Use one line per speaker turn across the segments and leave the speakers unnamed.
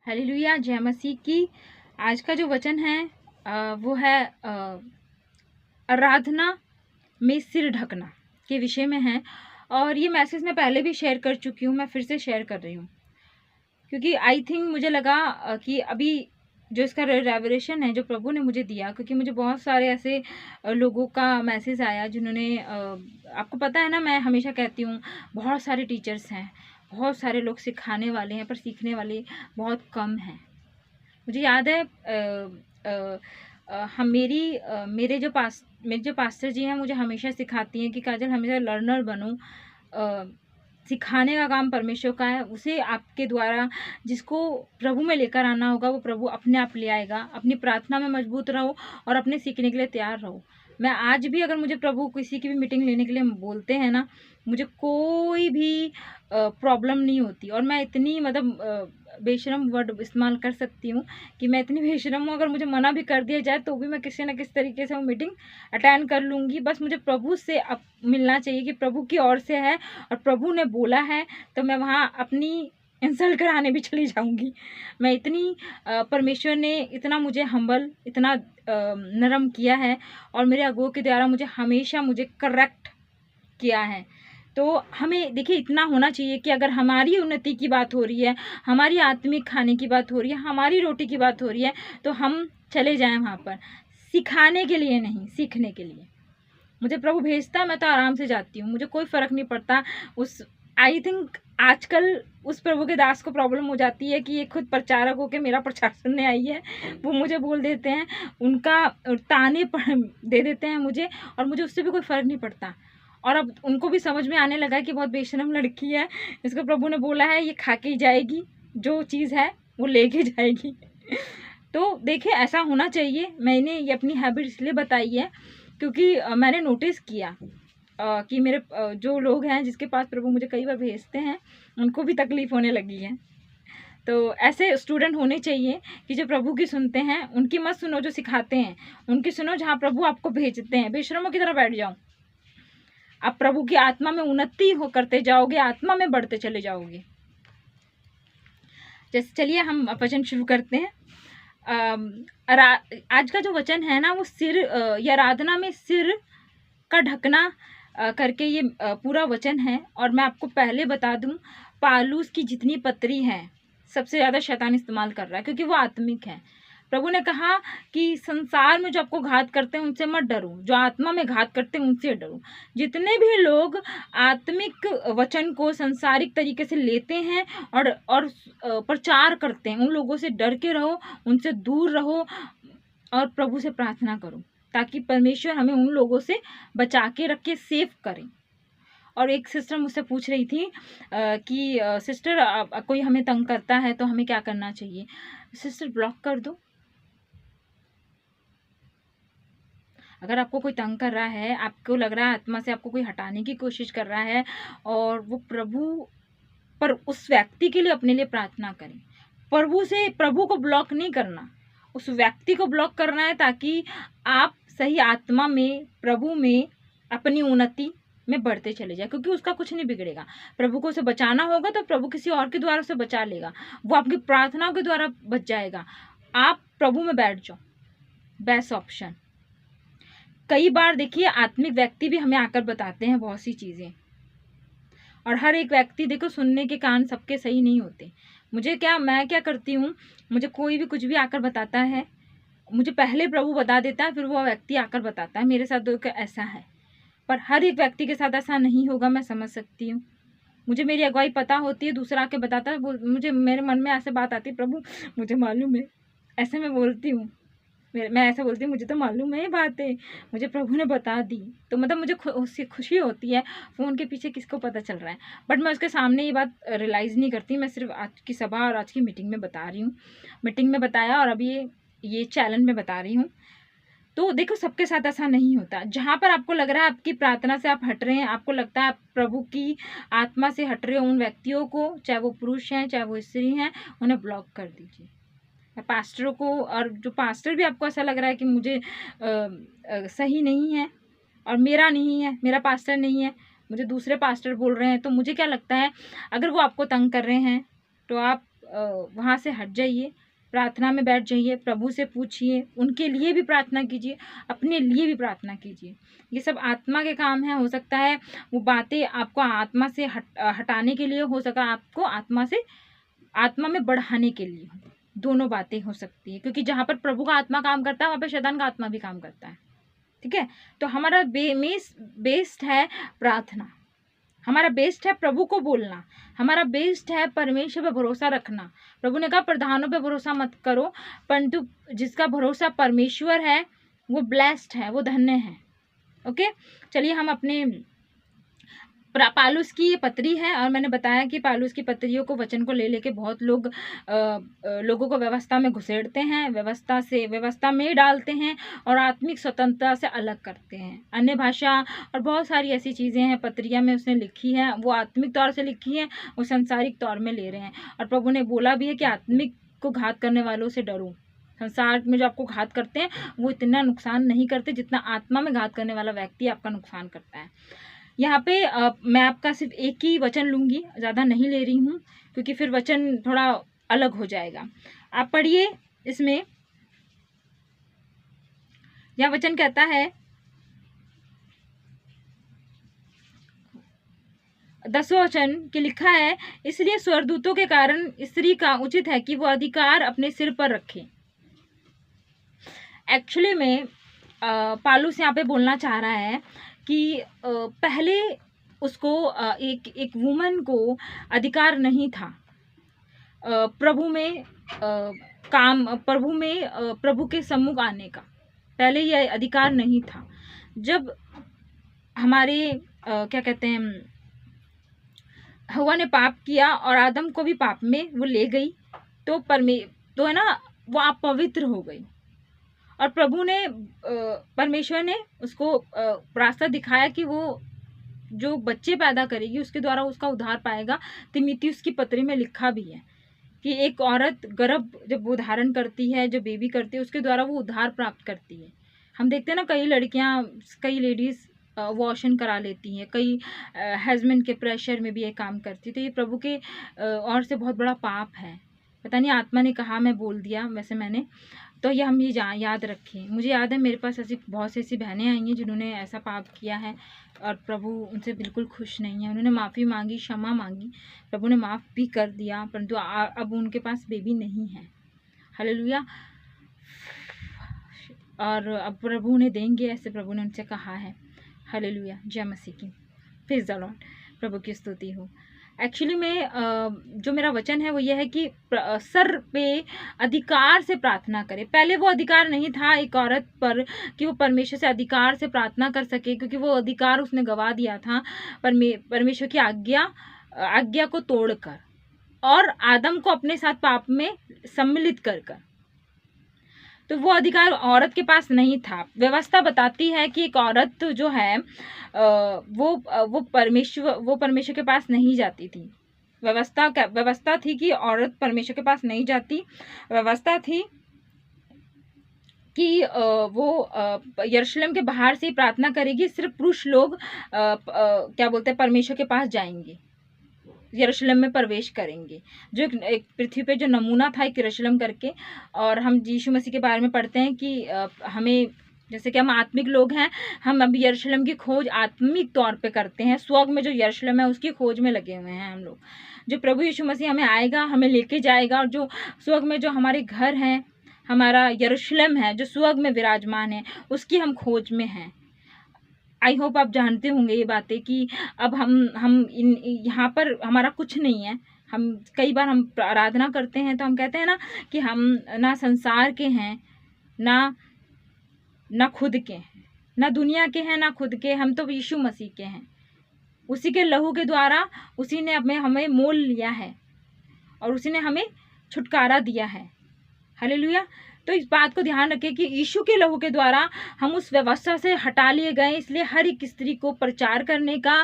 Hallelujah, जय मसीह की। आज का जो वचन है वो है आराधना में सिर ढकना के विषय में है। और ये मैसेज मैं पहले भी शेयर कर चुकी हूँ, मैं फिर से शेयर कर रही हूँ क्योंकि आई थिंक मुझे लगा कि अभी जो इसका रेवलेशन है जो प्रभु ने मुझे दिया, क्योंकि मुझे बहुत सारे ऐसे लोगों का मैसेज आया जिन्होंने आपको पता है ना, मैं हमेशा कहती हूँ बहुत सारे टीचर्स हैं, बहुत सारे लोग सिखाने वाले हैं, पर सीखने वाले बहुत कम हैं। मुझे याद है हम मेरे जो पास्टर जी हैं मुझे हमेशा सिखाती हैं कि काजल हमेशा लर्नर बनो। सिखाने का काम परमेश्वर का है, उसे आपके द्वारा जिसको प्रभु में लेकर आना होगा वो प्रभु अपने आप ले आएगा। अपनी प्रार्थना में मजबूत रहो और अपने सीखने के लिए तैयार रहो। मैं आज भी अगर मुझे प्रभु किसी की भी मीटिंग लेने के लिए बोलते हैं ना, मुझे कोई भी प्रॉब्लम नहीं होती। और मैं इतनी मतलब बेशरम वर्ड इस्तेमाल कर सकती हूँ कि मैं इतनी बेशरम हूँ, अगर मुझे मना भी कर दिया जाए तो भी मैं किसी न किसी तरीके से वो मीटिंग अटेंड कर लूँगी। बस मुझे प्रभु से अब मिलना चाहिए कि प्रभु की ओर से है और प्रभु ने बोला है, तो मैं वहाँ अपनी इंसल्ट कराने भी चली जाऊँगी। मैं इतनी परमेश्वर ने इतना मुझे हम्बल, इतना नरम किया है और मेरे अगुओं के द्वारा मुझे हमेशा मुझे करेक्ट किया है। तो हमें देखिए इतना होना चाहिए कि अगर हमारी उन्नति की बात हो रही है, हमारी आत्मिक खाने की बात हो रही है, हमारी रोटी की बात हो रही है, तो हम चले जाएं वहाँ पर सिखाने के लिए नहीं, सीखने के लिए। मुझे प्रभु भेजता है, मैं तो आराम से जाती हूँ, मुझे कोई फ़र्क नहीं पड़ता। आई थिंक आजकल उस प्रभु के दास को प्रॉब्लम हो जाती है कि ये खुद प्रचारक होकर मेरा प्रचार सुनने आई है, वो मुझे बोल देते हैं, उनका ताने दे देते हैं मुझे, और मुझे उससे भी कोई फ़र्क नहीं पड़ता। और अब उनको भी समझ में आने लगा है कि बहुत बेशरम लड़की है, इसको प्रभु ने बोला है ये खा के ही जाएगी, जो चीज़ है वो लेके जाएगी। तो देखिए ऐसा होना चाहिए। मैंने ये अपनी हैबिट इसलिए बताई है क्योंकि मैंने नोटिस किया कि मेरे जो लोग हैं जिसके पास प्रभु मुझे कई बार भेजते हैं, उनको भी तकलीफ़ होने लगी है। तो ऐसे स्टूडेंट होने चाहिए कि जो प्रभु की सुनते हैं, उनकी मत सुनो जो सिखाते हैं, उनकी सुनो जहाँ प्रभु आपको भेजते हैं। बेशरमों की तरह बैठ जाओ, आप प्रभु की आत्मा में उन्नति हो करते जाओगे, आत्मा में बढ़ते चले जाओगे। जैसे चलिए हम वचन शुरू करते हैं। आज का जो वचन है ना वो सिर या आराधना में सिर का ढकना करके ये पूरा वचन है। और मैं आपको पहले बता दूं, पालूस की जितनी पत्री है सबसे ज़्यादा शैतान इस्तेमाल कर रहा है, क्योंकि वो आत्मिक है। प्रभु ने कहा कि संसार में जो आपको घात करते हैं उनसे मत डरो, जो आत्मा में घात करते हैं उनसे डरो। जितने भी लोग आत्मिक वचन को संसारिक तरीके से लेते हैं और प्रचार करते हैं, उन लोगों से डर के रहो, उनसे दूर रहो और प्रभु से प्रार्थना करो ताकि परमेश्वर हमें उन लोगों से बचा के रखे, सेफ करें। और एक सिस्टर मुझसे पूछ रही थी कि सिस्टर कोई हमें तंग करता है तो हमें क्या करना चाहिए। सिस्टर ब्लॉक कर दो। अगर आपको कोई तंग कर रहा है, आपको लग रहा है आत्मा से आपको कोई हटाने की कोशिश कर रहा है, और वो प्रभु पर उस व्यक्ति के लिए अपने लिए प्रार्थना करें। प्रभु को ब्लॉक नहीं करना, उस व्यक्ति को ब्लॉक करना है ताकि आप सही आत्मा में, प्रभु में अपनी उन्नति में बढ़ते चले जाए, क्योंकि उसका कुछ नहीं बिगड़ेगा। प्रभु को उसे बचाना होगा तो प्रभु किसी और के द्वारा उसे बचा लेगा, वो आपकी प्रार्थनाओं के द्वारा बच जाएगा। आप प्रभु में बैठ जाओ, बेस्ट ऑप्शन। कई बार देखिए आत्मिक व्यक्ति भी हमें आकर बताते हैं बहुत सी चीज़ें, और हर एक व्यक्ति देखो सुनने के कान सबके सही नहीं होते। मैं क्या करती हूँ, मुझे कोई भी कुछ भी आकर बताता है, मुझे पहले प्रभु बता देता है, फिर वो व्यक्ति आकर बताता है मेरे साथ तो ऐसा है। पर हर एक व्यक्ति के साथ ऐसा नहीं होगा, मैं समझ सकती हूँ। मुझे मेरी अगुवाई पता होती है, दूसरा आके बताता है, मुझे मेरे मन में ऐसे बात आती है, प्रभु मुझे मालूम है, ऐसे मैं बोलती हूँ। मैं ऐसा बोलती हूँ मुझे तो मालूम है ये बात है, मुझे प्रभु ने बता दी। तो मतलब मुझे उससे खुशी होती है, फ़ोन के पीछे किसको पता चल रहा है। बट मैं उसके सामने ये बात रियलाइज़ नहीं करती, मैं सिर्फ आज की सभा और आज की मीटिंग में बता रही हूँ। मीटिंग में बताया और अभी ये चैलेंज में बता रही हूँ। तो देखो सबके साथ ऐसा नहीं होता। जहाँ पर आपको लग रहा है आपकी प्रार्थना से आप हट रहे हैं, आपको लगता है आप प्रभु की आत्मा से हट रहे हो, उन व्यक्तियों को, चाहे वो पुरुष हैं चाहे वो स्त्री हैं, उन्हें ब्लॉक कर दीजिए। पास्टरों को, और जो पास्टर भी आपको ऐसा लग रहा है कि मुझे सही नहीं है और मेरा नहीं है, मेरा पास्टर नहीं है, मुझे दूसरे पास्टर बोल रहे हैं, तो मुझे क्या लगता है अगर वो आपको तंग कर रहे हैं तो आप वहाँ से हट जाइए, प्रार्थना में बैठ जाइए, प्रभु से पूछिए, उनके लिए भी प्रार्थना कीजिए, अपने लिए भी प्रार्थना कीजिए। ये सब आत्मा के काम हैं। हो सकता है वो बातें आपको आत्मा से हटाने के लिए, हो सका आपको आत्मा में बढ़ाने के लिए हो। दोनों बातें हो सकती है, क्योंकि जहाँ पर प्रभु का आत्मा काम करता है वहाँ पर शैतान का आत्मा भी काम करता है। ठीक है, तो हमारा बेस्ट है प्रार्थना, हमारा बेस्ट है प्रभु को बोलना, हमारा बेस्ट है परमेश्वर पे भरोसा रखना। प्रभु ने कहा प्रधानों पे भरोसा मत करो, परंतु जिसका भरोसा परमेश्वर है वो ब्लेस्ड है, वो धन्य है। ओके, चलिए हम अपने पालूस की ये पत्री है, और मैंने बताया कि पालूस की पत्रियों को, वचन को ले लेके बहुत लोग लोगों को व्यवस्था में घुसेड़ते हैं, व्यवस्था में डालते हैं और आत्मिक स्वतंत्रता से अलग करते हैं। अन्य भाषा और बहुत सारी ऐसी चीज़ें हैं पत्रिया में उसने लिखी हैं, वो आत्मिक तौर से लिखी हैं, वो सांसारिक तौर में ले रहे हैं। और प्रभु ने बोला भी है कि आत्मिक को घात करने वालों से डरो। संसार में जो आपको घात करते हैं वो इतना नुकसान नहीं करते जितना आत्मा में घात करने वाला व्यक्ति आपका नुकसान करता है। यहाँ पे मैं आपका सिर्फ एक ही वचन लूँगी, ज़्यादा नहीं ले रही हूँ, क्योंकि फिर वचन थोड़ा अलग हो जाएगा। आप पढ़िए इसमें, यह वचन कहता है 10वां वचन के लिखा है, इसलिए स्वर्गदूतों के कारण स्त्री का उचित है कि वो अधिकार अपने सिर पर रखे। एक्चुअली में पालूस यहाँ पे बोलना चाह रहा है कि पहले उसको एक वुमन को अधिकार नहीं था प्रभु के सम्मुख आने का, पहले यह अधिकार नहीं था। जब हमारे क्या कहते हैं, हवा ने पाप किया और आदम को भी पाप में वो ले गई, तो है ना, वो आप पवित्र हो गई। और प्रभु ने परमेश्वर ने उसको रास्ता दिखाया कि वो जो बच्चे पैदा करेगी उसके द्वारा उसका उद्धार पाएगा। तीमुथियुस की पत्री में लिखा भी है कि एक औरत गर्भ जब वो धारण करती है, जो बेबी करती है, उसके द्वारा वो उद्धार प्राप्त करती है। हम देखते हैं ना, कई लेडीज़ वॉशन करा लेती हैं, कई हस्बैंड के प्रेशर में भी ये काम करती है। तो ये प्रभु के और से बहुत बड़ा पाप है। पता नहीं आत्मा ने कहा, मैं बोल दिया, वैसे मैंने, तो ये हम ये याद रखें। मुझे याद है मेरे पास ऐसी बहुत सी ऐसी बहनें आई हैं जिन्होंने ऐसा पाप किया है और प्रभु उनसे बिल्कुल खुश नहीं है। उन्होंने माफ़ी मांगी, क्षमा मांगी, प्रभु ने माफ़ भी कर दिया, परंतु अब उनके पास बेबी नहीं है। हालेलुया। और अब प्रभु उन्हें देंगे, ऐसे प्रभु ने उनसे कहा है। हालेलुया, जय मसीह की, प्रेज़ द लॉर्ड, प्रभु की स्तुति हो। एक्चुअली में जो मेरा वचन है वो ये है कि सर पे अधिकार से प्रार्थना करे। पहले वो अधिकार नहीं था एक औरत पर कि वो परमेश्वर से अधिकार से प्रार्थना कर सके, क्योंकि वो अधिकार उसने गवा दिया था परमेश्वर की आज्ञा को तोड़कर और आदम को अपने साथ पाप में सम्मिलित कर। तो वो अधिकार औरत के पास नहीं था। व्यवस्था बताती है कि एक औरत जो है वो परमेश्वर के पास नहीं जाती थी। व्यवस्था थी कि औरत परमेश्वर के पास नहीं जाती। व्यवस्था थी कि वो यरूशलेम के बाहर से ही प्रार्थना करेगी। सिर्फ पुरुष लोग क्या बोलते हैं, परमेश्वर के पास जाएंगे, यरूशलेम में प्रवेश करेंगे। जो एक पृथ्वी पे जो नमूना था एक यरूशलेम करके। और हम यीशु मसीह के बारे में पढ़ते हैं कि हमें, जैसे कि हम आत्मिक लोग हैं, हम अभी यरूशलेम की खोज आत्मिक तौर पे करते हैं। स्वर्ग में जो यरूशलेम है उसकी खोज में लगे हुए हैं हम लोग। जो प्रभु यीशु मसीह हमें आएगा, हमें लेके जाएगा, और जो स्वर्ग में जो हमारे घर हैं, हमारा यरूशलेम है जो स्वर्ग में विराजमान है, उसकी हम खोज में हैं। आई होप आप जानते होंगे ये बातें कि अब हम यहाँ पर हमारा कुछ नहीं है। हम कई बार हम आराधना करते हैं तो हम कहते हैं ना कि हम ना संसार के हैं, ना खुद के हैं, ना दुनिया के हैं, ना खुद के। हम तो यीशु मसीह के हैं। उसी के लहू के द्वारा उसी ने हमें मोल लिया है और उसी ने हमें छुटकारा दिया है। हालेलुया। तो इस बात को ध्यान रखें कि यीशु के लहू के द्वारा हम उस व्यवस्था से हटा लिए गए। इसलिए हर एक स्त्री को प्रचार करने का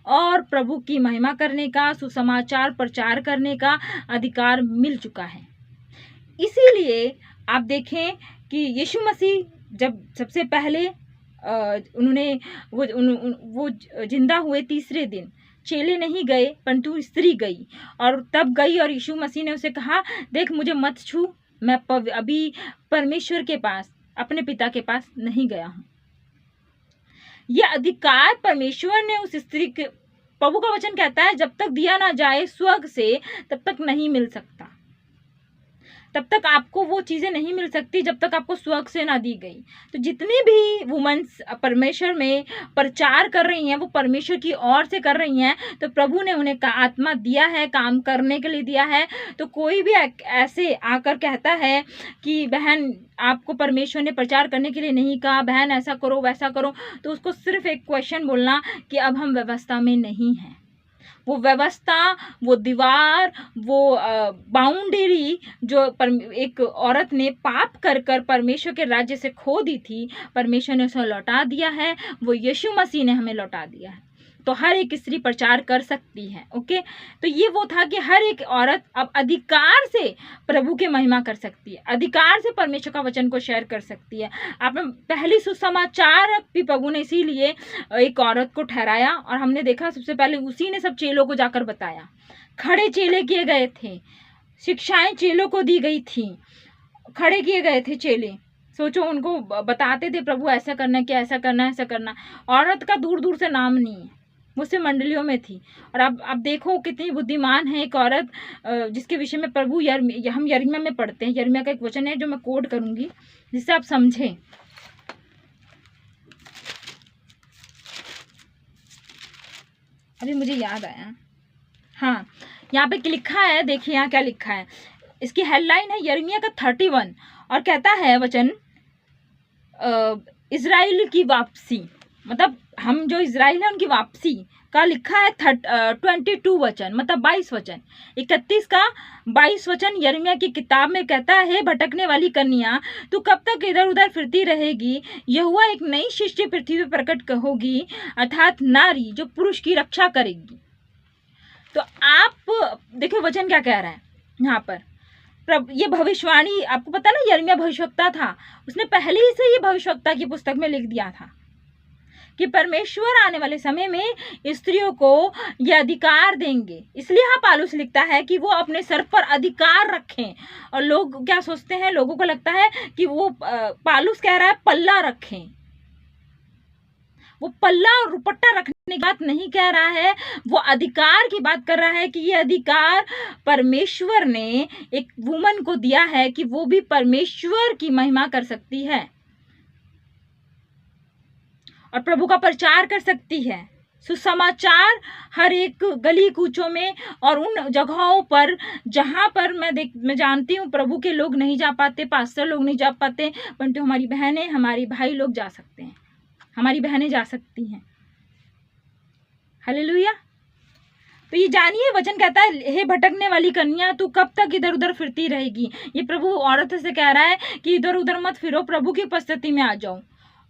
और प्रभु की महिमा करने का, सुसमाचार प्रचार करने का अधिकार मिल चुका है। इसीलिए आप देखें कि यीशु मसीह जब सबसे पहले उन्होंने वो जिंदा हुए तीसरे दिन चेले नहीं गए परंतु स्त्री गई, और तब गई और यीशु मसीह ने उसे कहा, देख मुझे मत छू, मैं अभी परमेश्वर के पास, अपने पिता के पास नहीं गया हूँ। यह अधिकार परमेश्वर ने उस स्त्री के, प्रभु का वचन कहता है जब तक दिया ना जाए स्वर्ग से तब तक नहीं मिल सकता, तब तक आपको वो चीज़ें नहीं मिल सकती जब तक आपको स्वर्ग से ना दी गई। तो जितनी भी वुमेन्स परमेश्वर में प्रचार कर रही हैं वो परमेश्वर की ओर से कर रही हैं, तो प्रभु ने उन्हें आत्मा दिया है, काम करने के लिए दिया है। तो कोई भी ऐसे आकर कहता है कि बहन आपको परमेश्वर ने प्रचार करने के लिए नहीं कहा, बहन ऐसा करो वैसा करो, तो उसको सिर्फ एक क्वेश्चन बोलना कि अब हम व्यवस्था में नहीं हैं। वो व्यवस्था, वो दीवार, वो बाउंड्री जो एक औरत ने पाप कर कर परमेश्वर के राज्य से खो दी थी, परमेश्वर ने उसे लौटा दिया है, वो यीशु मसीह ने हमें लौटा दिया है। तो हर एक स्त्री प्रचार कर सकती है। ओके, तो ये वो था कि हर एक औरत अब अधिकार से प्रभु की महिमा कर सकती है, अधिकार से परमेश्वर का वचन को शेयर कर सकती है। आपने पहली सुसमाचार भी प्रभु ने इसीलिए एक औरत को ठहराया, और हमने देखा सबसे पहले उसी ने सब चेलों को जाकर बताया, खड़े चेले किए गए थे, शिक्षाएं चेलों को दी गई थी, खड़े किए गए थे चेले। सोचो, उनको बताते थे प्रभु ऐसा करना है, क्या ऐसा करना है, ऐसा करना। औरत का दूर दूर से नाम नहीं है, मुझसे मंडलियों में थी। और अब देखो कितनी बुद्धिमान है एक औरत, जिसके विषय में प्रभु हम यिर्मयाह में पढ़ते हैं। यिर्मयाह का एक वचन है जो मैं कोड करूंगी जिससे आप समझें। अभी मुझे याद आया, हाँ, यहाँ पे लिखा है, देखिए यहाँ क्या लिखा है। इसकी हेडलाइन है यिर्मयाह का 31, और कहता है वचन इजराइल की वापसी, मतलब हम जो इजराइल है उनकी वापसी का लिखा है 22 वचन, मतलब 22 वचन, 31 का 22 वचन यिर्मयाह की किताब में कहता है, भटकने वाली कन्या तू कब तक इधर उधर फिरती रहेगी, यहोवा एक नई सृष्टि पृथ्वी पर प्रकट होगी, अर्थात नारी जो पुरुष की रक्षा करेगी। तो आप देखो वचन क्या कह रहा है यहाँ पर। ये भविष्यवाणी, आपको पता ना यिर्मयाह भविष्यवक्ता था, उसने पहले ही से ये भविष्यवक्ता की पुस्तक में लिख दिया था कि परमेश्वर आने वाले समय में स्त्रियों को ये अधिकार देंगे। इसलिए हाँ पौलुस लिखता है कि वो अपने सर पर अधिकार रखें। और लोग क्या सोचते हैं, लोगों को लगता है कि वो पौलुस कह रहा है पल्ला रखें, वो पल्ला और रुपट्टा रखने की बात नहीं कह रहा है, वो अधिकार की बात कर रहा है कि ये अधिकार परमेश्वर ने एक वुमन को दिया है कि वो भी परमेश्वर की महिमा कर सकती है और प्रभु का प्रचार कर सकती है। सुसमाचार हर एक गली कूचों में और उन जगहों पर जहां पर मैं जानती हूँ प्रभु के लोग नहीं जा पाते, पास्टर लोग नहीं जा पाते, परंतु हमारी बहनें, हमारी भाई लोग जा सकते हैं, हमारी बहनें जा सकती हैं। हालेलुया। तो ये जानिए, वचन कहता है हे भटकने वाली कन्या तू कब तक इधर उधर फिरती रहेगी। ये प्रभु औरत से कह रहा है कि इधर उधर मत फिरो, प्रभु की उपस्थिति में आ जाओ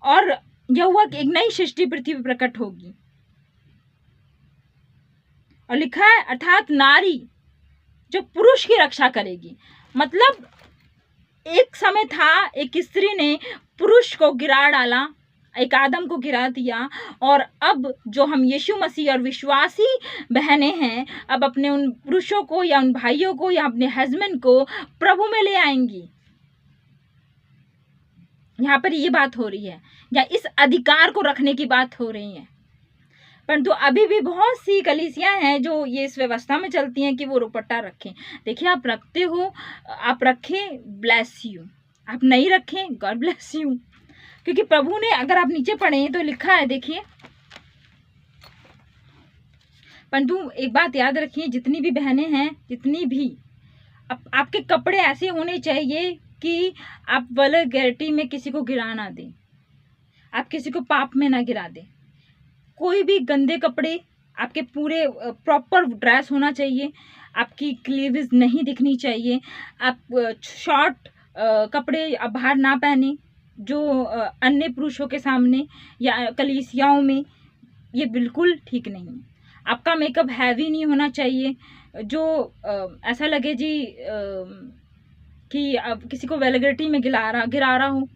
और यहोवा एक नई सृष्टि पृथ्वी पर प्रकट होगी। और लिखा है अर्थात नारी जो पुरुष की रक्षा करेगी। मतलब एक समय था एक स्त्री ने पुरुष को गिरा डाला, एक आदम को गिरा दिया, और अब जो हम यीशु मसीह और विश्वासी बहनें हैं अब अपने उन पुरुषों को या उन भाइयों को या अपने हस्बैंड को प्रभु में ले आएंगी। यहाँ पर ये बात हो रही है या इस अधिकार को रखने की बात हो रही है। परंतु अभी भी बहुत सी कलीसियां हैं जो ये इस व्यवस्था में चलती हैं कि वो रुपट्टा रखें। देखिए, आप रखते हो, आप रखें, ब्लेस यू, आप नहीं रखें, गॉड ब्लेस यू। क्योंकि प्रभु ने, अगर आप नीचे पढ़ें तो लिखा है, देखिए, परंतु एक बात याद रखिए, जितनी भी बहनें हैं, जितनी भी आपके कपड़े ऐसे होने चाहिए कि आप वल्गैरिटी में किसी को गिरा ना दें, आप किसी को पाप में ना गिरा दें। कोई भी गंदे कपड़े, आपके पूरे प्रॉपर ड्रेस होना चाहिए, आपकी क्लीवेज नहीं दिखनी चाहिए, आप शॉर्ट कपड़े आप बाहर ना पहने जो अन्य पुरुषों के सामने या कलीसियाओं में, ये बिल्कुल ठीक नहीं है। आपका मेकअप हैवी नहीं होना चाहिए जो ऐसा लगे जी कि आप किसी को वल्गैरिटी में गिरा रहा हो।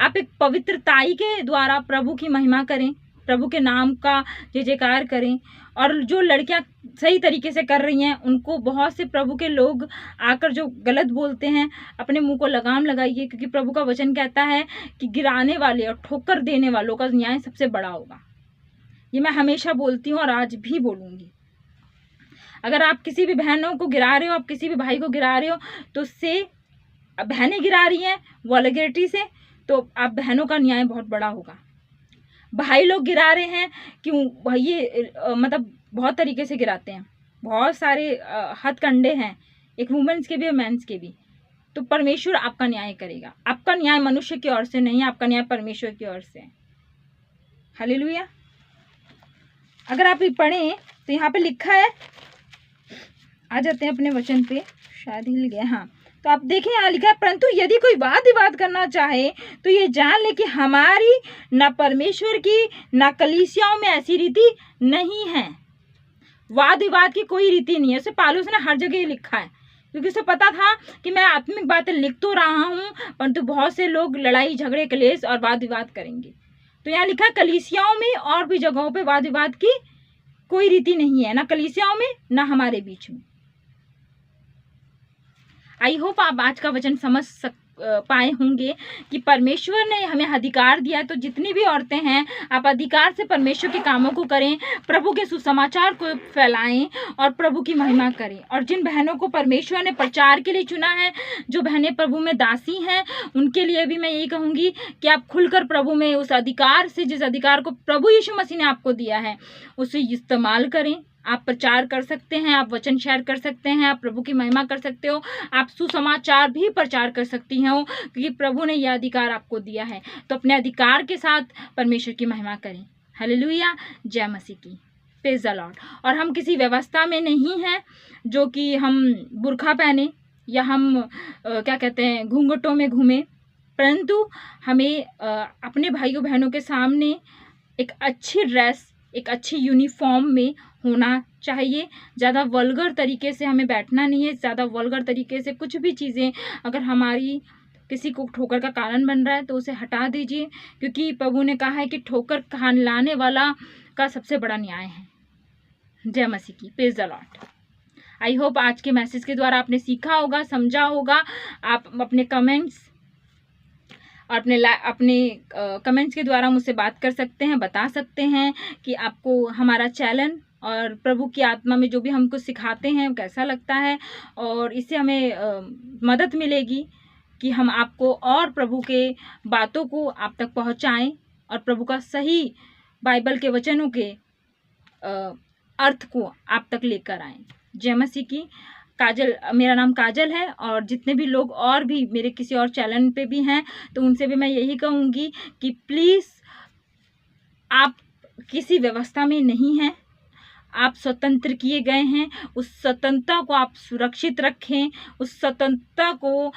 आप एक पवित्रताई के द्वारा प्रभु की महिमा करें, प्रभु के नाम का जय जयकार करें और जो लड़कियां सही तरीके से कर रही हैं उनको बहुत से प्रभु के लोग आकर जो गलत बोलते हैं, अपने मुंह को लगाम लगाइए, क्योंकि प्रभु का वचन कहता है कि गिराने वाले और ठोकर देने वालों का न्याय सबसे बड़ा होगा। ये मैं हमेशा बोलती हूँ और आज भी बोलूँगी। अगर आप किसी भी बहनों को गिरा रहे हो, आप किसी भी भाई को गिरा रहे हो, तो उससे बहनें गिरा रही हैं वल्गैरिटी से, तो आप बहनों का न्याय बहुत बड़ा होगा। भाई लोग गिरा रहे हैं क्यों भाई, ये मतलब बहुत तरीके से गिराते हैं, बहुत सारे हथकंडे हैं, एक वुमेन्स के भी और मेंस के भी। तो परमेश्वर आपका न्याय करेगा। आपका न्याय मनुष्य की ओर से नहीं, आपका न्याय परमेश्वर की ओर से है। हालेलुया। अगर आप पढ़ें तो यहाँ पे लिखा है, आ जाते हैं अपने वचन पे, शायद हिल गया, हाँ, तो आप देखें यहाँ लिखा है, परंतु यदि कोई वाद विवाद करना चाहे तो ये जान ले कि हमारी ना परमेश्वर की ना कलीसियाओं में ऐसी रीति नहीं है। वाद विवाद की कोई रीति नहीं है। उसे पौलुस ने हर जगह लिखा है, क्योंकि उसे पता था कि मैं आत्मिक बातें लिख तो रहा हूँ, परंतु बहुत से लोग लड़ाई झगड़े क्लेश और वाद विवाद करेंगे। तो यहाँ लिखा है कलीसियाओं में और भी जगहों पे वाद विवाद की कोई रीति नहीं है, ना कलीसियाओं में ना हमारे बीच में। आई होप आप आज का वचन समझ पाए होंगे कि परमेश्वर ने हमें अधिकार दिया, तो जितनी भी औरतें हैं आप अधिकार से परमेश्वर के कामों को करें, प्रभु के सुसमाचार को फैलाएं और प्रभु की महिमा करें। और जिन बहनों को परमेश्वर ने प्रचार के लिए चुना है, जो बहनें प्रभु में दासी हैं, उनके लिए भी मैं यही कहूँगी कि आप खुलकर प्रभु में उस अधिकार से, जिस अधिकार को प्रभु यीशु मसीह ने आपको दिया है, उसे इस्तेमाल करें। आप प्रचार कर सकते हैं, आप वचन शेयर कर सकते हैं, आप प्रभु की महिमा कर सकते हो, आप सुसमाचार भी प्रचार कर सकती हो, क्योंकि प्रभु ने यह अधिकार आपको दिया है। तो अपने अधिकार के साथ परमेश्वर की महिमा करें। हालेलुया, जय मसीह की, प्रेज द लॉर्ड। और हम किसी व्यवस्था में नहीं हैं जो कि हम बुर्खा पहने या हम क्या कहते हैं घूंघटों में घूमें, परंतु हमें अपने भाइयों बहनों के सामने एक अच्छी ड्रेस, एक अच्छी यूनिफॉर्म में होना चाहिए। ज़्यादा वल्गर तरीके से हमें बैठना नहीं है। ज़्यादा वल्गर तरीके से कुछ भी चीज़ें अगर हमारी किसी को ठोकर का कारण बन रहा है तो उसे हटा दीजिए, क्योंकि प्रभु ने कहा है कि ठोकर खाने वाला का सबसे बड़ा न्याय है। जय मसीह की, praise the Lord. I hope आज के मैसेज के द्वारा आपने सीखा होगा, समझा होगा। आप अपने कमेंट्स और अपने कमेंट्स के द्वारा मुझसे बात कर सकते हैं, बता सकते हैं कि आपको हमारा चैनल और प्रभु की आत्मा में जो भी हमको सिखाते हैं कैसा लगता है, और इससे हमें मदद मिलेगी कि हम आपको और प्रभु के बातों को आप तक पहुंचाएं और प्रभु का सही बाइबल के वचनों के अर्थ को आप तक लेकर आएं। जय मसीह की। काजल, मेरा नाम काजल है, और जितने भी लोग और भी मेरे किसी और चैनल पे भी हैं तो उनसे भी मैं यही कहूँगी कि प्लीज़ आप किसी व्यवस्था में नहीं हैं, आप स्वतंत्र किए गए हैं। उस स्वतंत्रता को आप सुरक्षित रखें, उस स्वतंत्रता को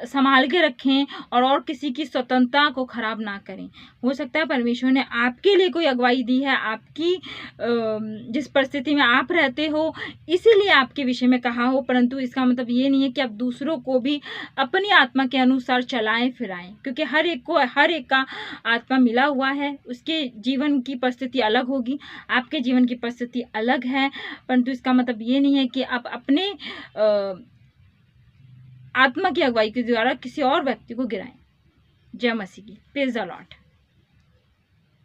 संभाल के रखें और किसी की स्वतंत्रता को खराब ना करें। हो सकता है परमेश्वर ने आपके लिए कोई अगुवाई दी है, आपकी जिस परिस्थिति में आप रहते हो इसीलिए आपके विषय में कहा हो, परंतु इसका मतलब ये नहीं है कि आप दूसरों को भी अपनी आत्मा के अनुसार चलाएं फिराएं, क्योंकि हर एक का आत्मा मिला हुआ है। उसके जीवन की परिस्थिति अलग होगी, आपके जीवन की स्थिति अलग है, परंतु इसका मतलब ये नहीं है कि आप अपने आत्मा की अगुवाई के द्वारा किसी और व्यक्ति को गिराएं। जय मसीह की, प्रेज द लॉर्ड।